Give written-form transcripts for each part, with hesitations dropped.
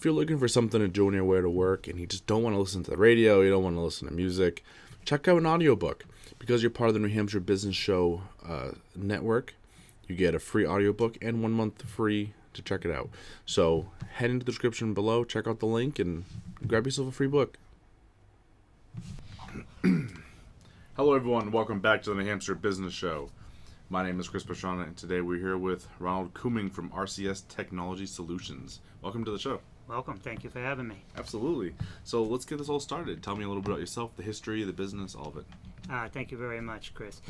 If you're looking for something to do on your way to work and you just don't want to listen to the radio, you don't want to listen to music, check out an audiobook. Because you're part of the New Hampshire Business Show network, you get a free audiobook and 1 month free to check it out. So head into the description below, check out the link, and grab yourself a free book. Hello everyone, welcome back to the New Hampshire Business Show. My name is Chris Pastrana, and today we're here with Ronald Couming from RCS Technology Solutions. Welcome to the show. Welcome. Thank you for having me. Absolutely. So let's get this all started. Tell me a little bit about yourself, the history, the business, all of it. Thank you very much, Chris.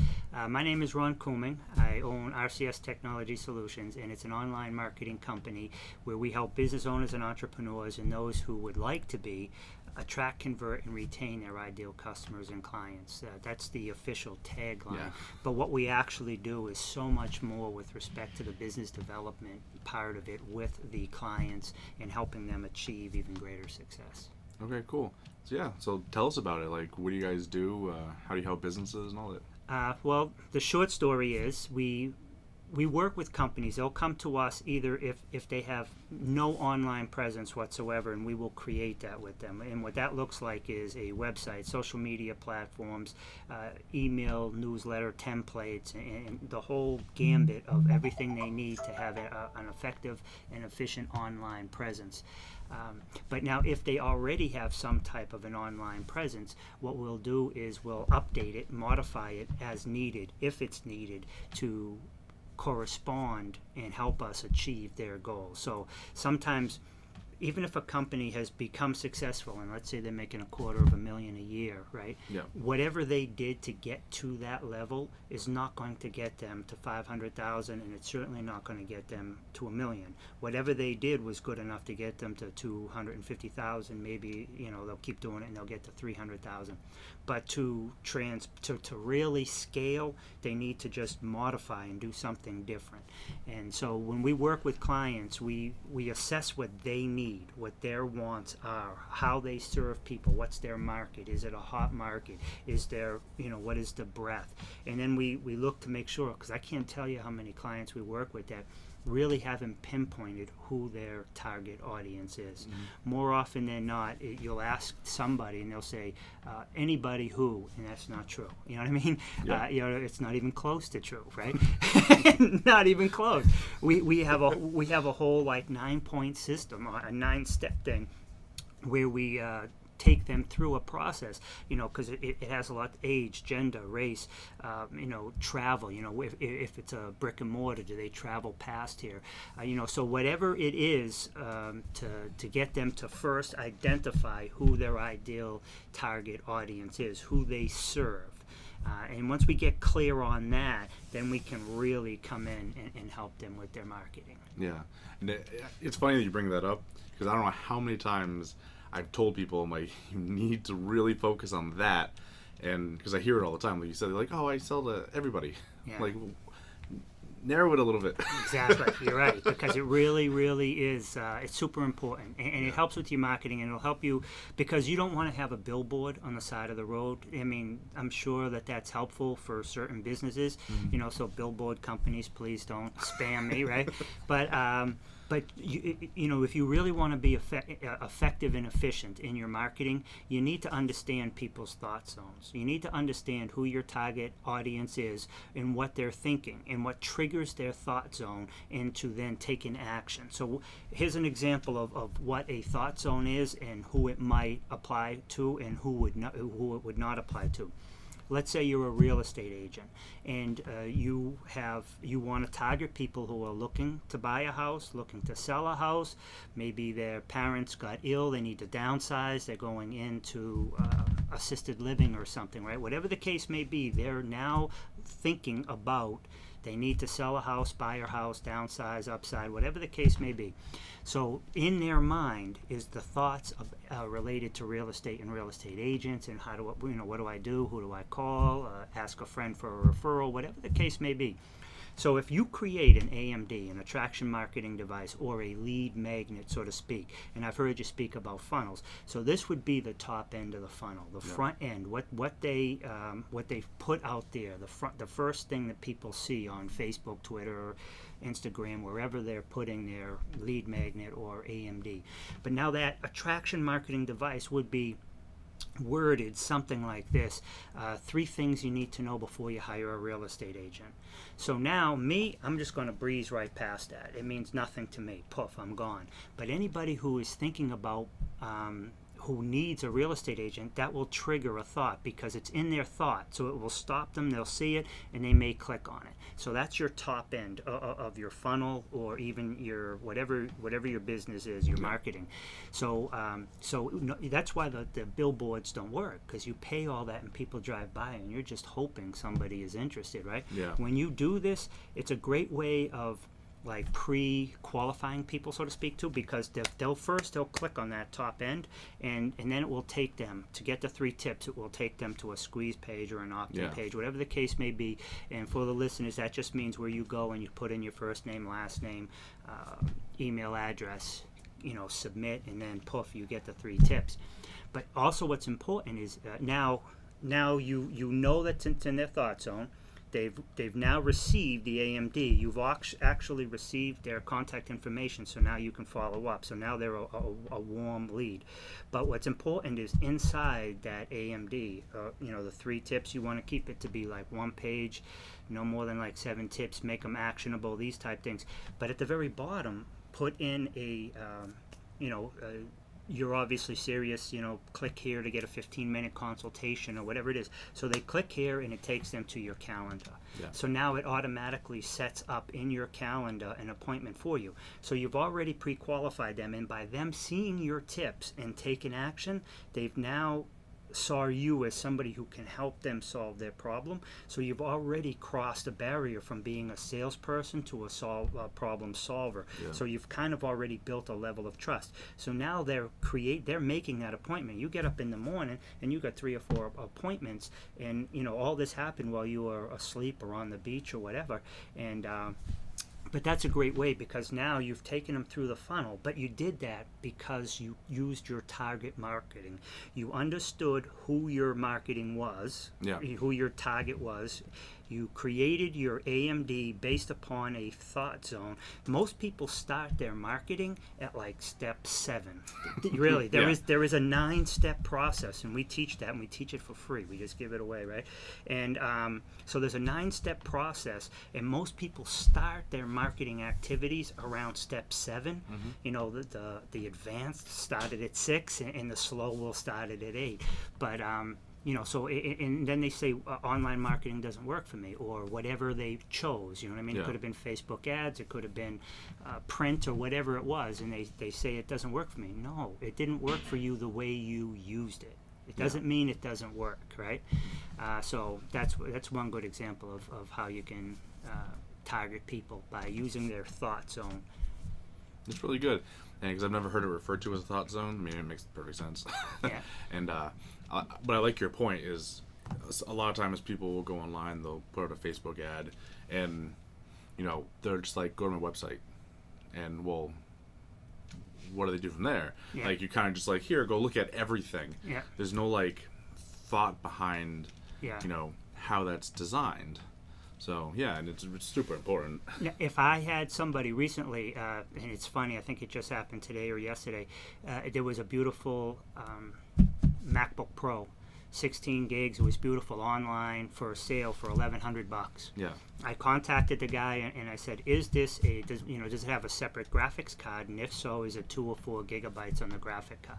My name is Ron Couming. I own RCS Technology Solutions, and it's an online marketing company where we help business owners and entrepreneurs and those who would like to be attract, convert, and retain their ideal customers and clients. That's the official tagline. Yeah. But what we actually do is so much more with respect to the business development part of it with the clients and helping them achieve even greater success. Okay, cool. So tell us about it. Like, what do you guys do? How do you help businesses and all that? Well, the short story is we work with companies. They'll come to us either if they have no online presence whatsoever, and we will create that with them. And what that looks like is a website, social media platforms, email, newsletter, templates, and the whole gambit of everything they need to have an effective and efficient online presence. But now if they already have some type of an online presence, what we'll do is we'll update it, modify it as needed, if it's needed, to correspond and help us achieve their goals. So sometimes, even if a company has become successful, and let's say they're making $250,000 a year, right? Yeah. Whatever they did to get to that level is not going to get them to 500,000, and it's certainly not going to get them to $1 million. Whatever they did was good enough to get them to 250,000. Maybe they'll keep doing it and they'll get to 300,000. But to really scale, they need to just modify and do something different. And so when we work with clients, we assess what they need, what their wants are, how they serve people, what's their market, is it a hot market, is there, what is the breadth, and then we look to make sure, because I can't tell you how many clients we work with that really haven't pinpointed who their target audience is. Mm-hmm. More often than not, you'll ask somebody and they'll say, anybody who, and that's not true. You know what I mean? Yeah. It's not even close to true, right? Not even close. We have a whole 9-point system, a 9-step thing, where we take them through a process, because it has a lot: age, gender, race, travel. If it's a brick and mortar, do they travel past here? So whatever it is, to get them to first identify who their ideal target audience is, who they serve. And once we get clear on that, then we can really come in and help them with their marketing. Yeah. And it's funny that you bring that up, because I don't know how many times I've told people, I'm like, you need to really focus on that. And because I hear it all the time, like you said, they're like, oh, I sell to everybody. Yeah. Like, narrow it a little bit. Exactly, you're right, because it really, really is, it's super important, and it helps with your marketing, and it'll help you, because you don't want to have a billboard on the side of the road. I mean, I'm sure that's helpful for certain businesses, Mm-hmm. So billboard companies, please don't spam me, right? But if you really want to be effective and efficient in your marketing, you need to understand people's thought zones. You need to understand who your target audience is and what they're thinking and what triggers their thought zone into then taking action. So here's an example of what a thought zone is and who it might apply to and who it would not apply to. Let's say you're a real estate agent, and you want to target people who are looking to buy a house, looking to sell a house. Maybe their parents got ill, they need to downsize, they're going into assisted living or something, right? Whatever the case may be, they're now thinking about they need to sell a house, buy a house, downsize, upsize, whatever the case may be. So in their mind is the thoughts related to real estate and real estate agents, and how do what do I do? Who do I call? Ask a friend for a referral, whatever the case may be. So if you create an AMD, an attraction marketing device, or a lead magnet, so to speak, and I've heard you speak about funnels, so this would be the top end of the funnel, the front end, what they put out there, the first thing that people see on Facebook, Twitter, or Instagram, wherever they're putting their lead magnet or AMD. But now that attraction marketing device would be worded something like this: 3 things you need to know before you hire a real estate agent. So now I'm just going to breeze right past that. It means nothing to me. Poof, I'm gone. But anybody who is thinking about who needs a real estate agent, that will trigger a thought, because it's in their thought. So it will stop them, they'll see it, and they may click on it. So that's your top end of your funnel, or even your whatever your business is, your marketing. So that's why the billboards don't work, because you pay all that and people drive by and you're just hoping somebody is interested, right? Yeah. When you do this, it's a great way of like pre-qualifying people, so to speak, too, because they'll click on that top end, and then it will take them to get the 3 tips. It will take them to a squeeze page or an opt-in page, whatever the case may be. And for the listeners, that just means where you go and you put in your first name, last name, email address, submit, and then poof, you get the 3 tips. But also, what's important is now you know that's in their thought zone. They've now received the AMD. You've actually received their contact information, so now you can follow up. So now they're a warm lead. But what's important is inside that AMD, the 3 tips, you want to keep it to be like 1 page, no more than like 7 tips, make them actionable, these type things. But at the very bottom, put in you're obviously serious, click here to get a 15-minute consultation or whatever it is. So they click here and it takes them to your calendar. Yeah. So now it automatically sets up in your calendar an appointment for you. So you've already pre-qualified them, and by them seeing your tips and taking action, they've now saw you as somebody who can help them solve their problem. So you've already crossed a barrier from being a salesperson to a problem solver. Yeah. So you've kind of already built a level of trust. So now they're making that appointment. You get up in the morning and you got 3 or 4 appointments, and all this happened while you were asleep or on the beach or whatever. And but that's a great way, because now you've taken them through the funnel, but you did that because you used your target marketing. You understood who your marketing was, who your target was. You created your AMD based upon a thought zone. Most people start their marketing at like step 7. Really, there is a 9-step process, and we teach that, and we teach it for free. We just give it away, right? And so there's a 9-step process, and most people start their marketing activities around step 7. Mm-hmm. The advanced started at 6, and the slow will start at 8. But and then they say online marketing doesn't work for me, or whatever they chose. You know what I mean? It could have been Facebook ads, it could have been print, or whatever it was, and they say it doesn't work for me. No, it didn't work for you the way you used it. It doesn't mean it doesn't work, right? So that's one good example of how you can target people by using their thought zone. It's really good, and because I've never heard it referred to as a thought zone. I mean, it makes perfect sense. Yeah. And but I like your point is a lot of times people will go online, they'll put out a Facebook ad, and they're just like, go to my website, and well, what do they do from there? Yeah. Like, you kind of just like, here, go look at everything. Yeah. There's no like thought behind how that's designed. So yeah, and it's super important. Now, if I had somebody recently, and it's funny, I think it just happened today or yesterday, there was a beautiful MacBook Pro, 16 gigs. It was beautiful, online for a sale for $1,100. Yeah. I contacted the guy and I said, "Is this does it have a separate graphics card? And if so, is it 2 or 4 gigabytes on the graphic card?"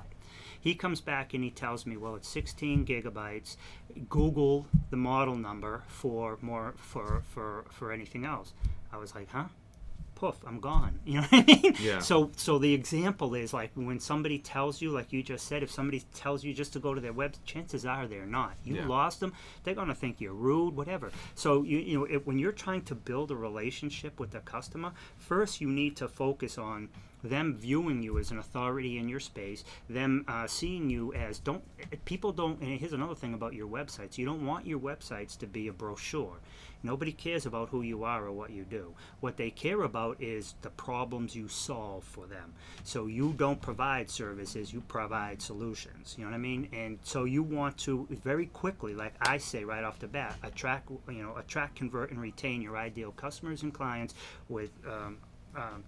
He comes back and he tells me, "Well, it's 16 gigabytes. Google the model number for anything else." I was like, "Huh?" Poof, I'm gone. You know what I mean? Yeah. So the example is like when somebody tells you, like you just said, if somebody tells you just to go to their web, chances are they're not. You lost them, they're going to think you're rude, whatever. So when you're trying to build a relationship with the customer, first you need to focus on them viewing you as an authority in your space, them seeing you as people don't, and here's another thing about your websites, you don't want your websites to be a brochure. Nobody cares about who you are or what you do. What they care about is the problems you solve for them. So you don't provide services, you provide solutions. You know what I mean? And so you want to very quickly, like I say right off the bat, attract, convert, and retain your ideal customers and clients with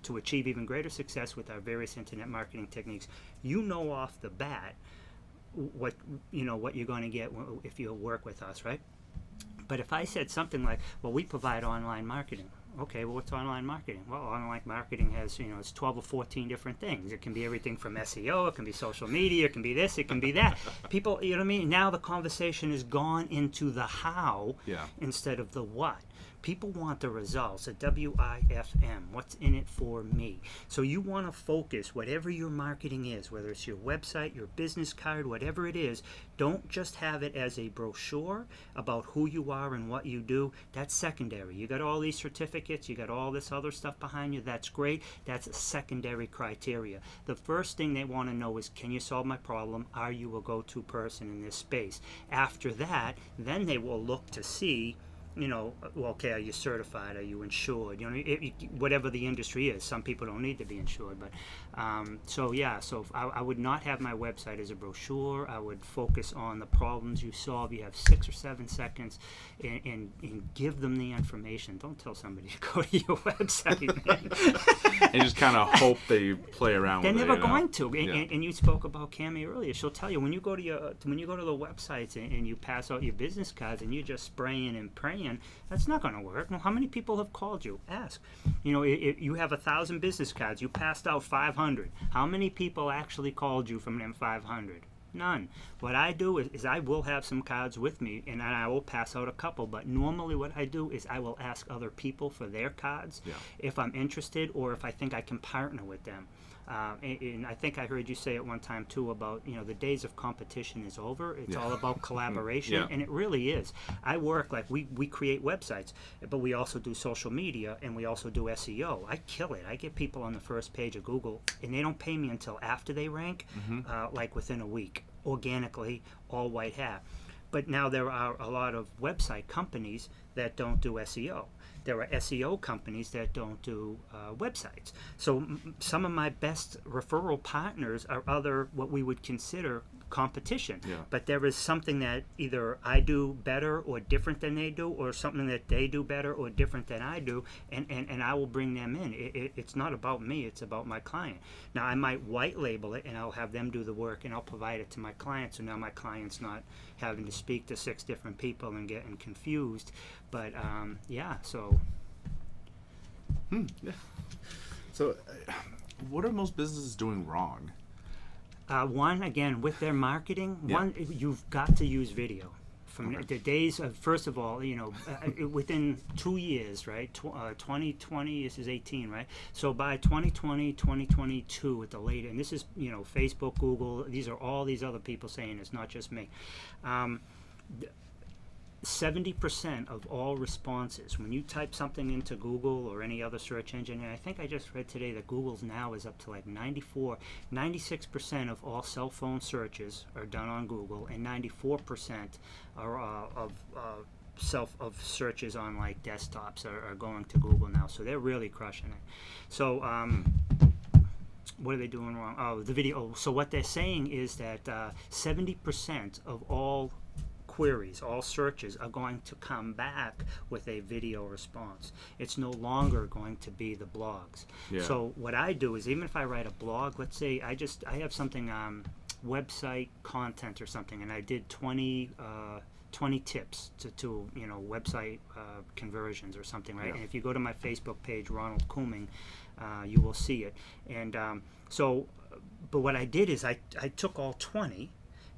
to achieve even greater success with our various internet marketing techniques. You know off the bat what you're going to get if you work with us, right? But if I said something like, well, we provide online marketing. Okay, well, what's online marketing? Well, online marketing has, it's 12 or 14 different things. It can be everything from SEO, it can be social media, it can be this, it can be that. People, you know what I mean? Now the conversation has gone into the how instead of the what. People want the results, a WIFM, what's in it for me. So you want to focus, whatever your marketing is, whether it's your website, your business card, whatever it is, don't just have it as a brochure about who you are and what you do. That's secondary. You got all these certificates, you got all this other stuff behind you, that's great. That's a secondary criteria. The first thing they want to know is, can you solve my problem? Are you a go-to person in this space? After that, then they will look to see, okay, are you certified? Are you insured? Whatever the industry is. Some people don't need to be insured, but so I would not have my website as a brochure. I would focus on the problems you solve. You have 6 or 7 seconds, and give them the information. Don't tell somebody to go to your website, man. And just kind of hope they play around with it. They're never going to. And you spoke about Cami earlier. She'll tell you when you go to the websites and you pass out your business cards and you're just spraying and praying. That's not going to work. Now, how many people have called you? Ask. If you have 1,000 business cards, you passed out 500. How many people actually called you from them 500? None. What I do is I will have some cards with me, and I will pass out a couple. But normally what I do is I will ask other people for their cards if I'm interested or if I think I can partner with them. And I think I heard you say at one time too about the days of competition is over. It's all about collaboration, and it really is. I work like we create websites, but we also do social media and we also do SEO. I kill it. I get people on the first page of Google, and they don't pay me until after they rank, like within a week, organically, all white hat. But now there are a lot of website companies that don't do SEO. There are SEO companies that don't do websites. So some of my best referral partners are other what we would consider competition. But there is something that either I do better or different than they do, or something that they do better or different than I do, and I will bring them in. It's not about me, it's about my client. Now I might white label it and I'll have them do the work and I'll provide it to my client, so now my client's not having to speak to 6 different people and getting confused. But so So what are most businesses doing wrong? One, again, with their marketing, you've got to use video. From the days of, first of all, within 2 years, right? 2020, this is 18, right? So by 2020, 2022 at the latest, and this is, Facebook, Google, these are all these other people saying, it's not just me. 70% of all responses, when you type something into Google or any other search engine, and I think I just read today that Google's now is up to like 96% of all cell phone searches are done on Google, and 94% are of searches on like desktops are going to Google now. So they're really crushing it. So what are they doing wrong? Oh, the video. So what they're saying is that 70% of all queries, all searches are going to come back with a video response. It's no longer going to be the blogs. So what I do is, even if I write a blog, let's say I have something website content or something, and I did 20 tips to website conversions or something, right? And if you go to my Facebook page, Ronald Couming, you will see it. And but what I did is I took all 20,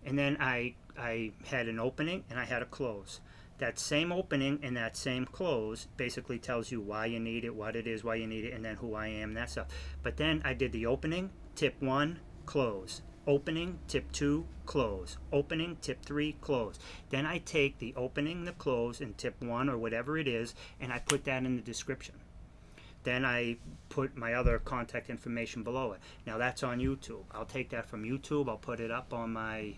and then I had an opening and I had a close. That same opening and that same close basically tells you why you need it, what it is, why you need it, and then who I am, and that stuff. But then I did the opening, tip 1, close. Opening, tip 2, close. Opening, tip 3, close. Then I take the opening, the close, and tip 1 or whatever it is, and I put that in the description. Then I put my other contact information below it. Now that's on YouTube. I'll take that from YouTube. I'll put it up on my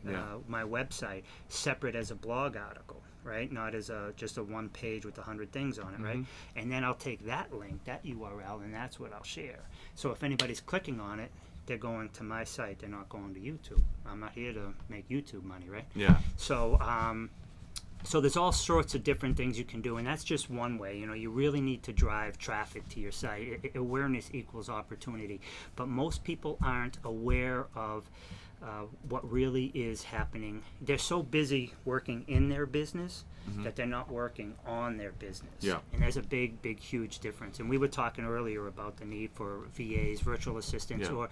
my website, separate as a blog article, right? Not as just a one page with 100 things on it, right? And then I'll take that link, that URL, and that's what I'll share. So if anybody's clicking on it, they're going to my site. They're not going to YouTube. I'm not here to make YouTube money, right? Yeah. So so there's all sorts of different things you can do, and that's just one way. You know, you really need to drive traffic to your site. Awareness equals opportunity, but most people aren't aware of what really is happening. They're so busy working in their business that they're not working on their business. Yeah. And there's a big, big, huge difference. And we were talking earlier about the need for VAs, virtual assistants, or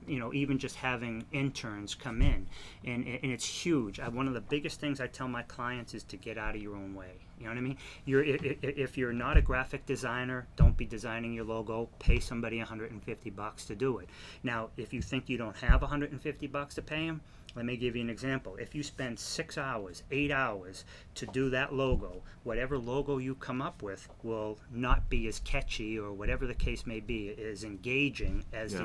you know, even just having interns come in. And it's huge. One of the biggest things I tell my clients is to get out of your own way. You know what I mean? If you're not a graphic designer, don't be designing your logo. Pay somebody $150 to do it. Now, if you think you don't have $150 to pay them, let me give you an example. If you spend 6 hours, 8 hours to do that logo, whatever logo you come up with will not be as catchy, or whatever the case may be, as engaging as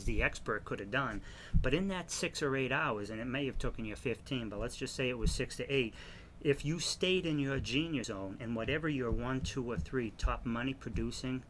the expert could have done. But in that 6 or 8 hours, and it may have taken you 15, but let's just say it was 6 to 8, if you stayed in your genius zone and whatever your 1, 2, or 3 top money producing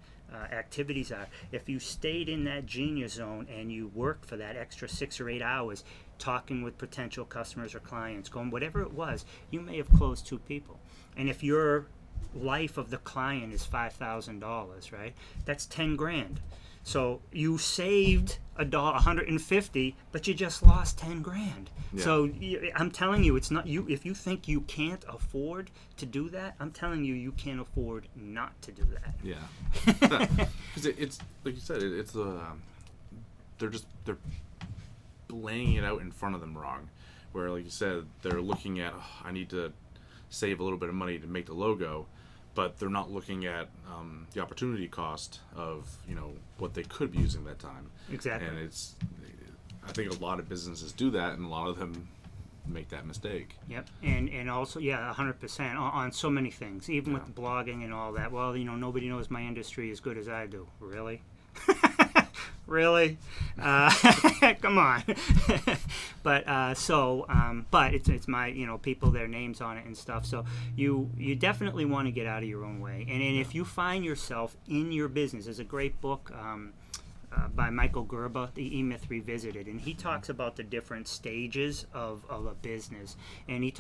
activities are, if you stayed in that genius zone and you worked for that extra 6 or 8 hours, talking with potential customers or clients, going whatever it was, you may have closed 2 people. And if your life of the client is $5,000, right, that's 10 grand. So you saved $150, but you just lost 10 grand. Yeah. So I'm telling you, it's not you. If you think you can't afford to do that, I'm telling you, you can't afford not to do that. Yeah. Because it's like you said, it's they're laying it out in front of them wrong. Where, like you said, they're looking at, I need to save a little bit of money to make the logo, but they're not looking at the opportunity cost of, you know, what they could be using that time. Exactly. And I think a lot of businesses do that, and a lot of them make that mistake. Yep. And also, 100% on so many things, even with blogging and all that. Well, you know, nobody knows my industry as good as I do. Really? Really? Come on. But but it's my, you know, people, their names on it and stuff. So you definitely want to get out of your own way. And if you find yourself in your business, there's a great book by Michael Gerber, The E-Myth Revisited, and he talks about the different stages of a business. And he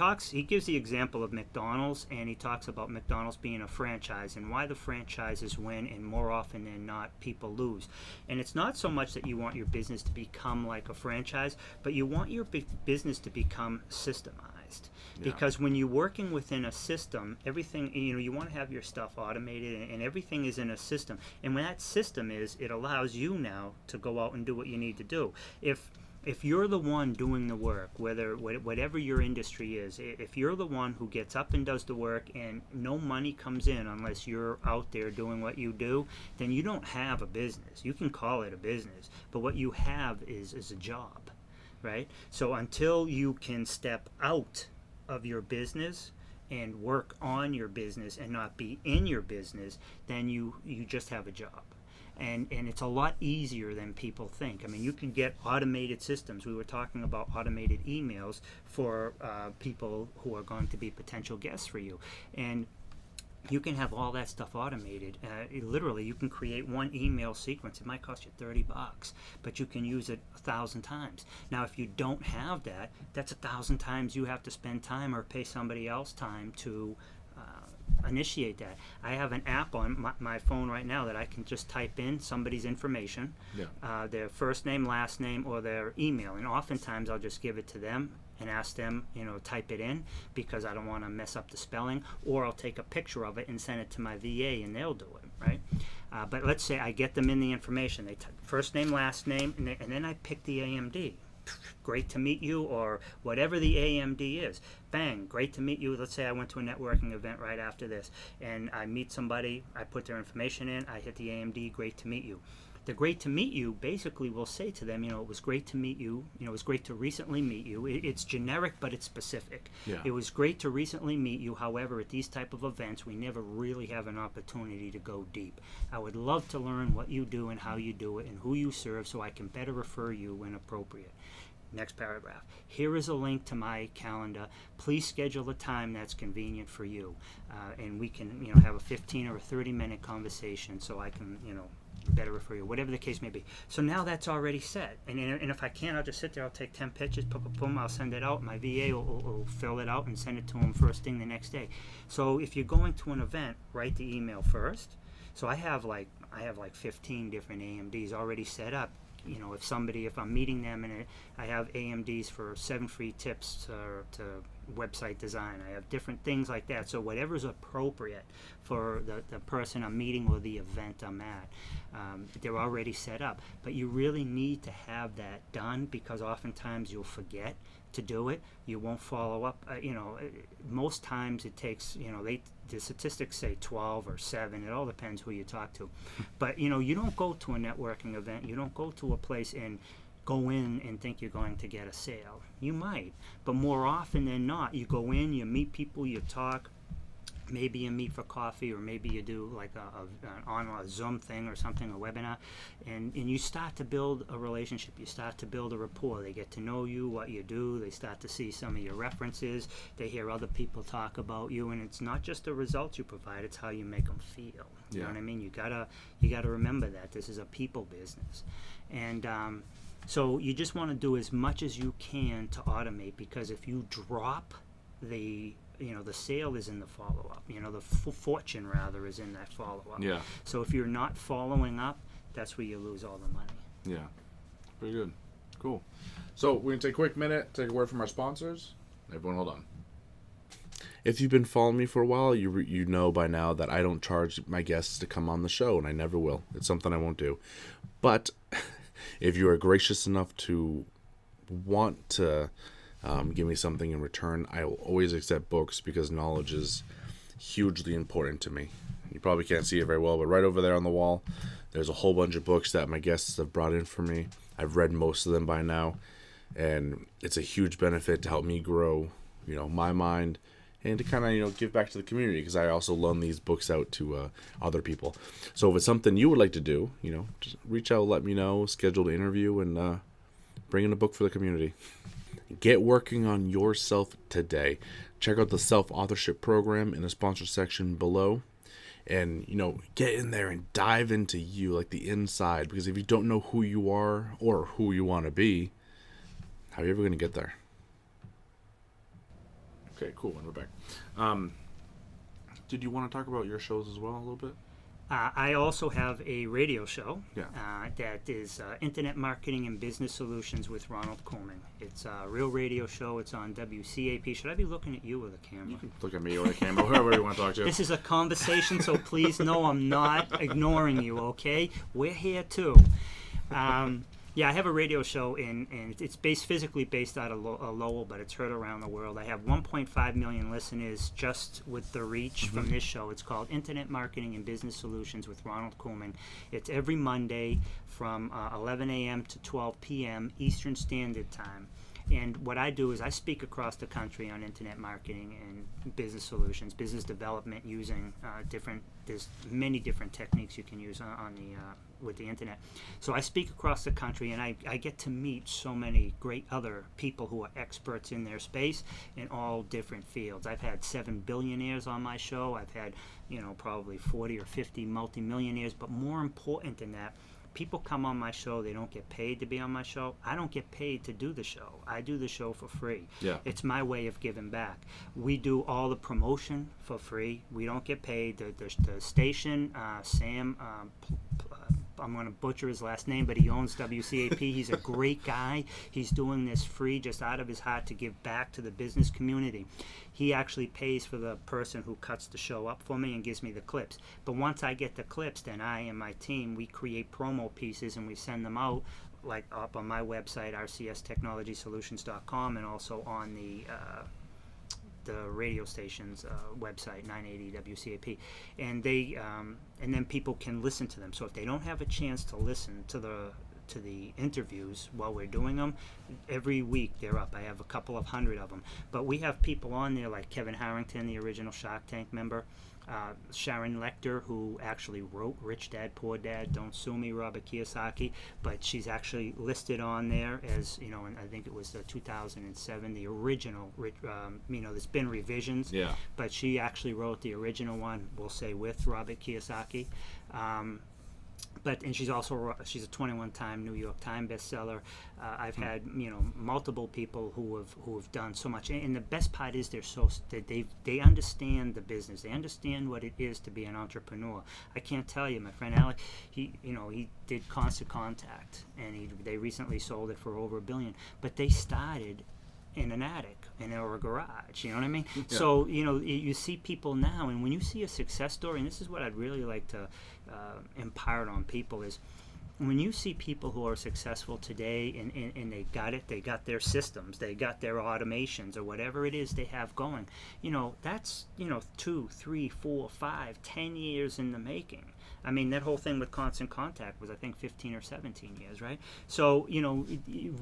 gives the example of McDonald's, and he talks about McDonald's being a franchise and why the franchises win, and more often than not, people lose. And it's not so much that you want your business to become like a franchise, but you want your business to become systemized. Because when you're working within a system, everything, you know, you want to have your stuff automated, and everything is in a system. And when that system is, it allows you now to go out and do what you need to do. If you're the one doing the work, whatever your industry is, if you're the one who gets up and does the work and no money comes in unless you're out there doing what you do, then you don't have a business. You can call it a business, but what you have is a job, right? So until you can step out of your business and work on your business and not be in your business, then you just have a job. And it's a lot easier than people think. I mean, you can get automated systems. We were talking about automated emails for people who are going to be potential guests for you. And you can have all that stuff automated. Literally, you can create one email sequence. It might cost you $30, but you can use it 1,000 times. Now, if you don't have that, that's 1,000 times you have to spend time or pay somebody else time to initiate that. I have an app on my phone right now that I can just type in somebody's information, their first name, last name, or their email, and oftentimes I'll just give it to them and ask them, you know, type it in, because I don't want to mess up the spelling, or I'll take a picture of it and send it to my VA and they'll do it, right? But let's say I get them in the information. They first name, last name, and then I pick the AMD. Great to meet you, or whatever the AMD is. Bang, great to meet you. Let's say I went to a networking event right after this, and I meet somebody, I put their information in, I hit the AMD, great to meet you. the great to meet you basically will say to them, it was great to meet you. It was great to recently meet you. It's generic, but it's specific. Yeah. It was great to recently meet you. However, at these type of events, we never really have an opportunity to go deep. I would love to learn what you do and how you do it and who you serve so I can better refer you when appropriate. Next paragraph. Here is a link to my calendar. Please schedule a time that's convenient for you, and we can, have a 15 or a 30-minute conversation so I can, better refer you. Whatever the case may be. So now that's already set. And if I can, I'll just sit there. I'll take 10 pictures. Boom. I'll send it out. My VA will fill it out and send it to them first thing the next day. So if you're going to an event, write the email first. So I have like 15 different AMDs already set up. If I'm meeting them, and I have AMDs for 7 free tips to website design. I have different things like that. So whatever's appropriate for the person I'm meeting or the event I'm at, they're already set up. But you really need to have that done, because oftentimes you'll forget to do it. You won't follow up. Most times it takes, the statistics say 12 or 7. It all depends who you talk to. But, you don't go to a networking event. You don't go to a place and go in and think you're going to get a sale. You might. But more often than not, you go in, you meet people, you talk. Maybe you meet for coffee, or maybe you do like a Zoom thing or something, a webinar, and you start to build a relationship. You start to build a rapport. They get to know you, what you do. They start to see some of your references. They hear other people talk about you, and it's not just the results you provide; it's how you make them feel. You know what I mean? You gotta remember that this is a people business, and so you just want to do as much as you can to automate, because if you drop the sale is in the follow-up. The fortune, rather, is in that follow-up. Yeah. So if you're not following up, that's where you lose all the money. Yeah. Pretty good. Cool. So we're going to take a quick minute, take a word from our sponsors. Everyone hold on. If you've been following me for a while, you know by now that I don't charge my guests to come on the show, and I never will. It's something I won't do. But if you are gracious enough to want to give me something in return, I will always accept books, because knowledge is hugely important to me. You probably can't see it very well, but right over there on the wall, there's a whole bunch of books that my guests have brought in for me. I've read most of them by now, and it's a huge benefit to help me grow, my mind, and to kind of, give back to the community, because I also loan these books out to other people. So if it's something you would like to do, just reach out, let me know, schedule an interview, and bring in a book for the community. Get working on yourself today. Check out the self-authorship program in the sponsor section below. And, get in there and dive into you, like the inside. Because if you don't know who you are or who you want to be, how are you ever going to get there? Okay, cool. And we're back. Did you want to talk about your shows as well a little bit? I also have a radio show Yeah. that is Internet Marketing and Business Solutions with Ronald Couming. It's a real radio show. It's on WCAP. Should I be looking at you with a camera? You can look at me or the camera, whoever you want to talk to. This is a conversation, so please know I'm not ignoring you, okay? We're here too. Yeah, I have a radio show, and it's physically based out of Lowell, but it's heard around the world. I have 1.5 million listeners just with the reach from this show. It's called Internet Marketing and Business Solutions with Ronald Couming. It's every Monday from 11 a.m. to 12 p.m. Eastern Standard Time. And what I do is I speak across the country on internet marketing and business solutions, business development, using there's many different techniques you can use with the internet. So I speak across the country, and I get to meet so many great other people who are experts in their space in all different fields. I've had 7 billionaires on my show. I've had, probably 40 or 50 multimillionaires. But more important than that, people come on my show, they don't get paid to be on my show. I don't get paid to do the show. I do the show for free. Yeah. It's my way of giving back. We do all the promotion for free. We don't get paid. The station, Sam, I'm going to butcher his last name, but he owns WCAP. He's a great guy. He's doing this free, just out of his heart, to give back to the business community. He actually pays for the person who cuts the show up for me and gives me the clips. But once I get the clips, then I and my team, we create promo pieces and we send them out, like up on my website, RCS Technology Solutions.com, and also on the the radio station's website, 980 WCAP, and they and then people can listen to them. So if they don't have a chance to listen to the interviews while we're doing them, every week they're up. I have a couple of hundred of them. But we have people on there like Kevin Harrington, the original Shark Tank member, Sharon Lecter, who actually wrote Rich Dad, Poor Dad, Don't Sue Me, Robert Kiyosaki, but she's actually listed on there as, you know, and I think it was the 2007, the original, you know, there's been revisions, Yeah. but she actually wrote the original one, we'll say with Robert Kiyosaki. And she's a 21-time New York Times bestseller. I've had, you know, multiple people who have done so much, and the best part is they understand the business. They understand what it is to be an entrepreneur. I can't tell you, my friend Alec, he did Constant Contact, and they recently sold it for over $1 billion. But they started in an attic or a garage, you know what I mean? Yeah. So, you know, you see people now, and when you see a success story, and this is what I'd really like to impart on people, is when you see people who are successful today and they got their systems, they got their automations or whatever it is they have going, you know, that's, you know, 2, 3, 4, 5, 10 years in the making. I mean, that whole thing with Constant Contact was, I think, 15 or 17 years, right? So, you know,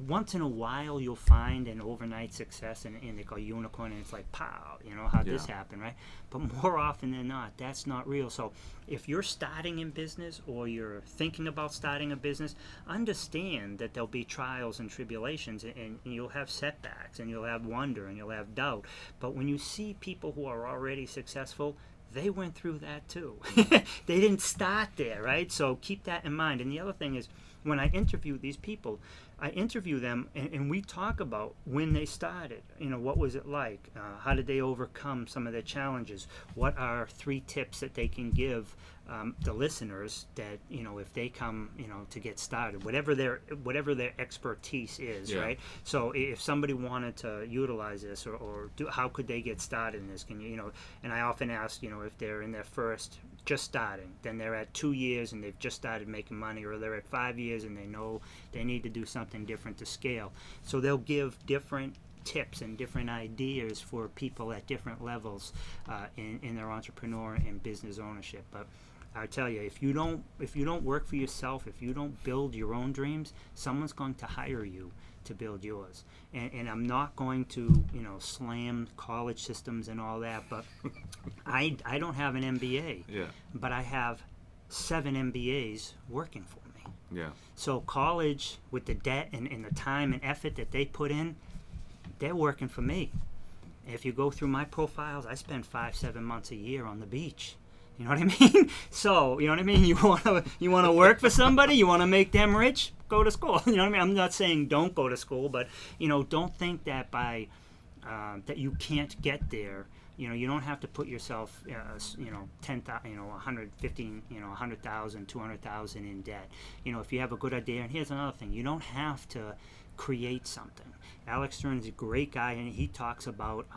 once in a while you'll find an overnight success and they call unicorn, and it's like, pow, you know, how'd this happen, right? But more often than not, that's not real. So if you're starting in business or you're thinking about starting a business, understand that there'll be trials and tribulations, and you'll have setbacks, and you'll have wonder, and you'll have doubt. But when you see people who are already successful, they went through that too. They didn't start there, right? So keep that in mind. And the other thing is, when I interview these people, I interview them and we talk about when they started. You know, what was it like? How did they overcome some of their challenges? What are 3 tips that they can give the listeners that, you know, if they come, you know, to get started, whatever their expertise is, right? So if somebody wanted to utilize this or do, how could they get started in this? Can you know? And I often ask, you know, if they're in their first, just starting, then they're at 2 years and they've just started making money, or they're at 5 years and they know they need to do something different to scale. So they'll give different tips and different ideas for people at different levels in their entrepreneur and business ownership. But I tell you, if you don't work for yourself, if you don't build your own dreams, someone's going to hire you to build yours. And I'm not going to, you know, slam college systems and all that, but I don't have an MBA, but I have 7 MBAs working for me. Yeah. So college, with the debt and the time and effort that they put in, they're working for me. If you go through my profiles, I spend 5-7 months a year on the beach. You know what I mean? So, you know what I mean? You want to work for somebody? You want to make them rich? Go to school. You know what I mean? I'm not saying don't go to school, but, you know, don't think that by that you can't get there. You know, you don't have to put yourself, you know, 10,000, you know, 115, you know, 100,000, 200,000 in debt. You know, if you have a good idea, and here's another thing, you don't have to create something. Alex Stern's a great guy, and he talks about.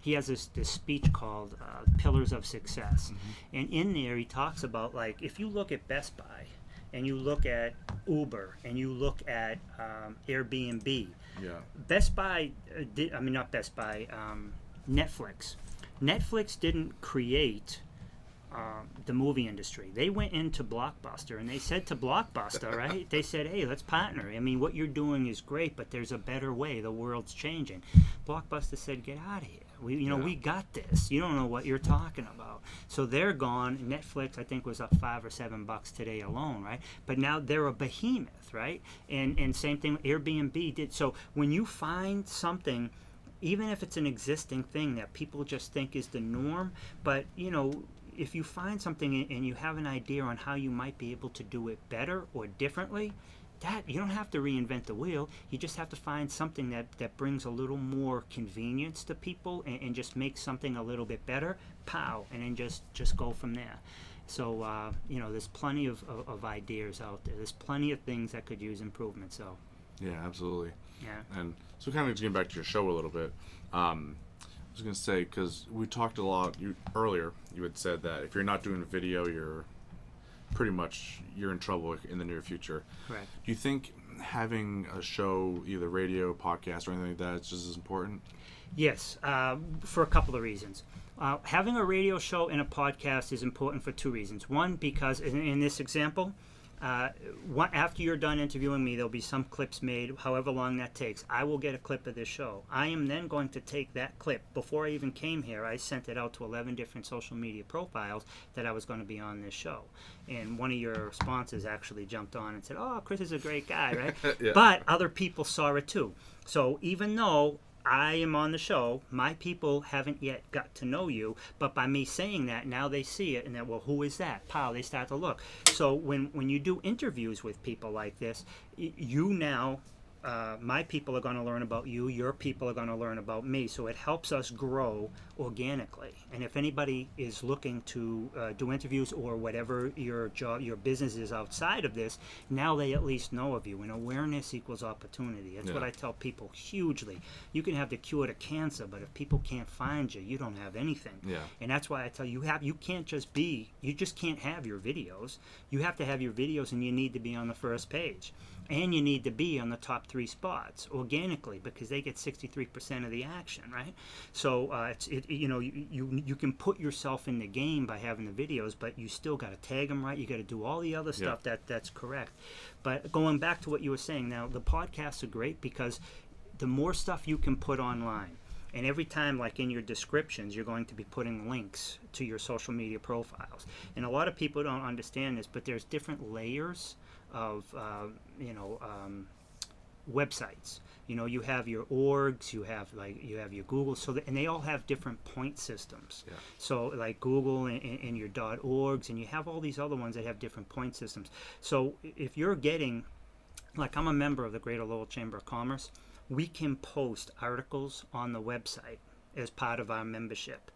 He has this speech called Pillars of Success. Mm-hmm. And in there he talks about, like, if you look at Best Buy and you look at Uber and you look at Airbnb, Best Buy, Netflix. Netflix didn't create the movie industry. They went into Blockbuster and they said to Blockbuster, right? They said, hey, let's partner. I mean, what you're doing is great, but there's a better way. The world's changing. Blockbuster said, get out of here. We got this. You don't know what you're talking about. So they're gone. Netflix, I think, was up $5 or $7 today alone, right? But now they're a behemoth, right? And same thing Airbnb did. So when you find something, even if it's an existing thing that people just think is the norm, but, you know, if you find something and you have an idea on how you might be able to do it better or differently, that you don't have to reinvent the wheel. You just have to find something that brings a little more convenience to people and just makes something a little bit better, pow, and then just go from there. So, you know, there's plenty of ideas out there. There's plenty of things that could use improvement. So. Yeah, absolutely. Yeah. And so kind of getting back to your show a little bit, I was going to say, because we talked a lot earlier, you had said that if you're not doing a video, you're in trouble in the near future. Correct. Do you think having a show, either radio, podcast, or anything like that, is just as important? Yes, for a couple of reasons. Having a radio show and a podcast is important for two reasons. One, because in this example, after you're done interviewing me, there'll be some clips made, however long that takes. I will get a clip of this show. I am then going to take that clip. Before I even came here, I sent it out to 11 different social media profiles that I was going to be on this show. And one of your sponsors actually jumped on and said, "Oh, Chris is a great guy," right? Yeah. But other people saw it too. So even though I am on the show, my people haven't yet got to know you, but by me saying that, now they see it, and then, well, who is that? Pow, they start to look. So when you do interviews with people like this, you now, my people are going to learn about you, your people are going to learn about me, so it helps us grow organically. And if anybody is looking to do interviews or whatever your job, your business is outside of this, now they at least know of you, and awareness equals opportunity. That's what I tell people hugely. You can have the cure to cancer, but if people can't find you, you don't have anything. Yeah. And that's why I tell you, you just can't have your videos. You have to have your videos, and you need to be on the first page. And you need to be on the top 3 spots organically, because they get 63% of the action, right? So you can put yourself in the game by having the videos, but you still got to tag them right. You got to do all the other stuff that's correct. But going back to what you were saying, now the podcasts are great because the more stuff you can put online, and every time, like in your descriptions, you're going to be putting links to your social media profiles. And a lot of people don't understand this, but there's different layers of websites. You have your orgs, you have your Google, and they all have different point systems. Yeah. So like Google and your .orgs, and you have all these other ones that have different point systems. So if you're getting, like, I'm a member of the Greater Lowell Chamber of Commerce, we can post articles on the website as part of our membership.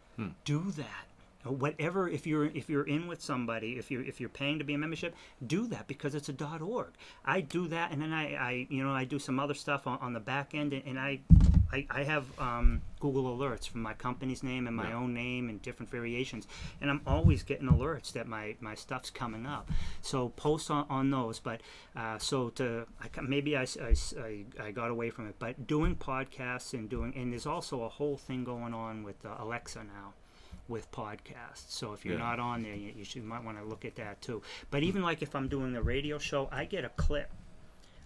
Do that. Whatever, if you're in with somebody, if you're paying to be a membership, do that, because it's a .org. I do that, and then I do some other stuff on the back end, and I have Google alerts from my company's name and my own name and different variations, and I'm always getting alerts that my stuff's coming up. So post on those. But maybe I got away from it, but doing podcasts and there's also a whole thing going on with Alexa now, with podcasts. So if you're not on there, you might want to look at that too. But even like if I'm doing a radio show, I get a clip.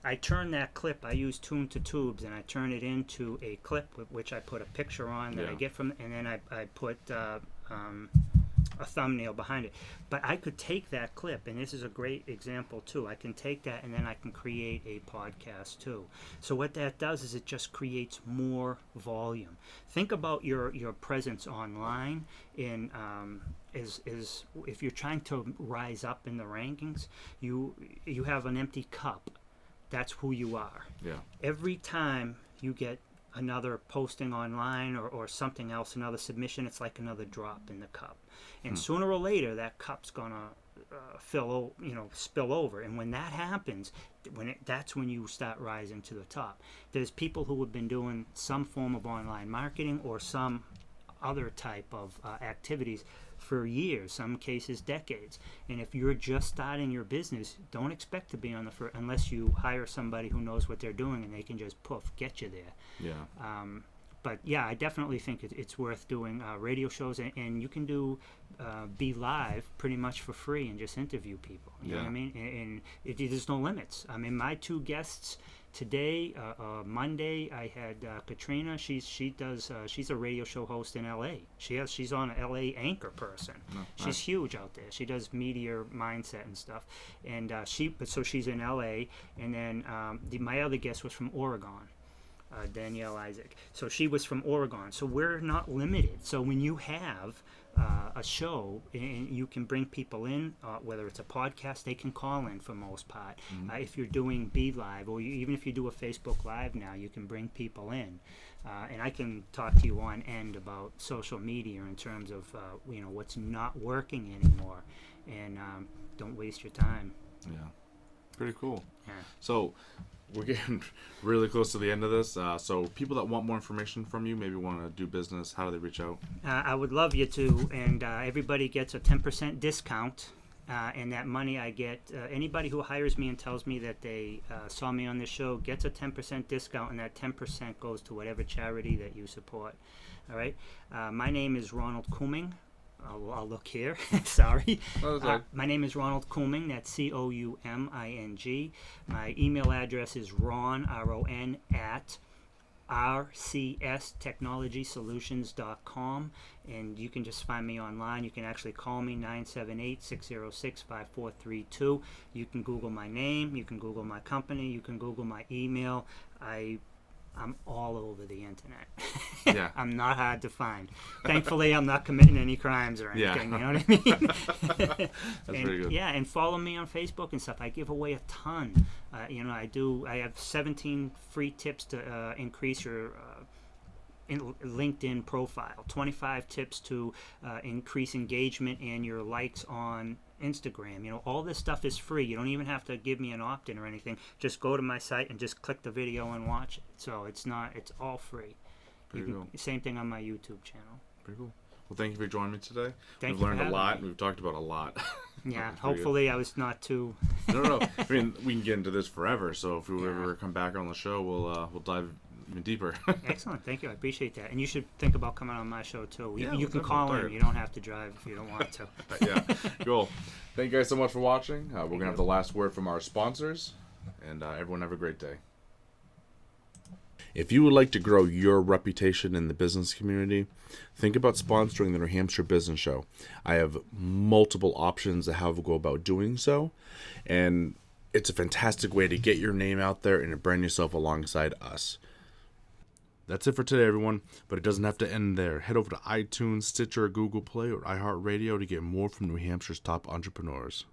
I turn that clip, I use Tune to Tubes, and I turn it into a clip which I put a picture on that I get from, and then I put a thumbnail behind it. But I could take that clip, and this is a great example too. I can take that, and then I can create a podcast too. So what that does is it just creates more volume. Think about your presence online in is if you're trying to rise up in the rankings, you have an empty cup. That's who you are. Yeah. Every time you get another posting online or something else, another submission, it's like another drop in the cup. And sooner or later, that cup's gonna spill over. And when that happens, that's when you start rising to the top. There's people who have been doing some form of online marketing or some other type of activities for years, some cases decades. And if you're just starting your business, don't expect to be on the first, unless you hire somebody who knows what they're doing and they can just get you there. Yeah. But yeah, I definitely think it's worth doing radio shows, and you can do be live pretty much for free and just interview people. You know what I mean? And there's no limits. I mean, my 2 guests today, Monday, I had Katrina. She's a radio show host in L.A. She's on an L.A. anchor person. She's huge out there. She does media mindset and stuff, and so she's in L.A. And then my other guest was from Oregon. Danielle Isaac. So she was from Oregon. So we're not limited. So when you have a show and you can bring people in, whether it's a podcast, they can call in for most part. If you're doing Be Live, or even if you do a Facebook Live now, you can bring people in. And I can talk to you on end about social media in terms of what's not working anymore. And don't waste your time. Yeah. Pretty cool. Yeah. So we're getting really close to the end of this. So people that want more information from you, maybe want to do business, how do they reach out? I would love you to, and everybody gets a 10% discount And that money I get, anybody who hires me and tells me that they saw me on this show gets a 10% discount, and that 10% goes to whatever charity that you support. All right. My name is Ronald Couming. I'll look here. Sorry. My name is Ronald Couming. That's Couming. My email address is ron, R-O-N, at RCS Technology Solutions.com, and you can just find me online. You can actually call me 978-606-5432. You can Google my name, you can Google my company, you can Google my email. I'm all over the internet. Yeah. I'm not hard to find. Thankfully, I'm not committing any crimes or anything. Yeah. You know what I mean? That's very good. Yeah, and follow me on Facebook and stuff. I give away a ton. I have 17 free tips to increase your LinkedIn profile, 25 tips to increase engagement and your likes on Instagram. All this stuff is free. You don't even have to give me an opt-in or anything. Just go to my site and just click the video and watch it. So it's all free. Cool. Same thing on my YouTube channel. Pretty cool. Well, thank you for joining me today. Thank We've you for learned a having lot, me. and we've talked about a lot. Yeah, hopefully I was not too... No. I mean, we can get into this forever, so if we ever come back on the show, we'll dive even deeper. Excellent, thank you. I appreciate that. And you should think about coming on my show, too. Yeah, you can call in. You don't have to drive if you don't want to. Yeah, cool. Thank you guys so much for watching. We're going to have the last word from our sponsors, and everyone have a great day. If you would like to grow your reputation in the business community, think about sponsoring the New Hampshire Business Show. I have multiple options of how to go about doing so, and it's a fantastic way to get your name out there and to brand yourself alongside us. That's it for today, everyone, but it doesn't have to end there. Head over to iTunes, Stitcher, Google Play, or iHeartRadio to get more from New Hampshire's top entrepreneurs.